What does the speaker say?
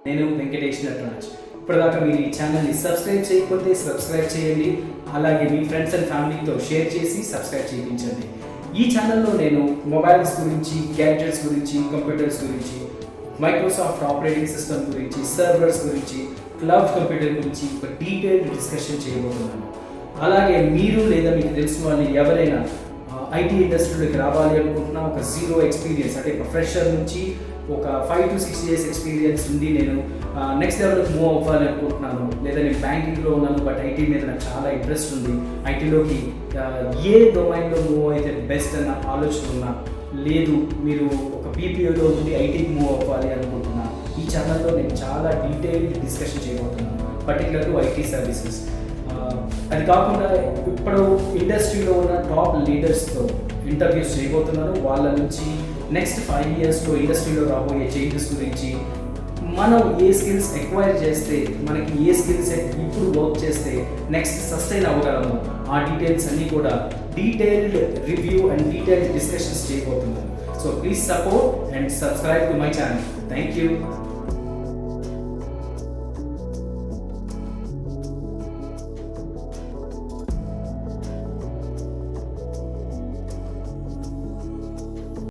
నేను వెంకటేష్ నటరాజ్. ఇప్పటిదాకా మీరు ఈ ఛానల్ని సబ్స్క్రైబ్ చేయకపోతే సబ్స్క్రైబ్ చేయండి. అలాగే మీ ఫ్రెండ్స్ అండ్ ఫ్యామిలీతో షేర్ చేసి సబ్స్క్రైబ్ చేయించండి. ఈ ఛానల్లో నేను మొబైల్స్ గురించి, గ్యాడ్జెట్స్ గురించి, కంప్యూటర్స్ గురించి, మైక్రోసాఫ్ట్ ఆపరేటింగ్ సిస్టమ్ గురించి, సర్వర్స్ గురించి, క్లౌడ్ కంప్యూటర్ గురించి ఒక డీటెయిల్డ్ డిస్కషన్ చేయబోతున్నాను. అలాగే మీరు లేదా మీకు తెలిసిన వాళ్ళు ఎవరైనా ఐటీ ఇండస్ట్రీలోకి రావాలి అనుకుంటున్నా, ఒక జీరో ఎక్స్పీరియన్స్ అంటే ఒక ఫ్రెషర్ నుంచి ఒక 5 to 6 years ఎక్స్పీరియన్స్ ఉంది, నేను నెక్స్ట్ లెవెల్కి మూవ్ అవ్వాలి అనుకుంటున్నాను, లేదా నేను బ్యాంకింగ్లో ఉన్నాను బట్ ఐటీ మీద నాకు చాలా ఇంట్రెస్ట్ ఉంది, ఐటీలోకి ఏ డొమైన్లో మూవ్ అయితే బెస్ట్ అన్న ఆలోచన ఉన్నా, లేదు మీరు ఒక పీపీఓలో ఉండి ఐటీకి మూవ్ అవ్వాలి అనుకుంటున్నా, ఈ ఛానల్లో నేను చాలా డీటెయిల్డ్ డిస్కషన్ చేయబోతున్నాను పర్టికులర్ టు ఐటీ సర్వీసెస్. అది కాకుండా ఇప్పుడు ఇండస్ట్రీలో ఉన్న టాప్ లీడర్స్తో ఇంటర్వ్యూస్ చేయబోతున్నాను. వాళ్ళ నుంచి నెక్స్ట్ 5 yearsలో ఇండస్ట్రీలో రాబోయే చేంజెస్ గురించి, మనం ఏ స్కిల్స్ ఎక్వైర్ చేస్తే, మనకి ఏ స్కిల్ సెట్ ఇప్పుడు వర్క్ చేస్తే నెక్స్ట్ సస్టైన్ అవ్వగలము, ఆ డీటెయిల్స్ అన్నీ కూడా detailed review and detailed discussions చేయబోతున్నాను. So please support and subscribe to my channel. Thank you.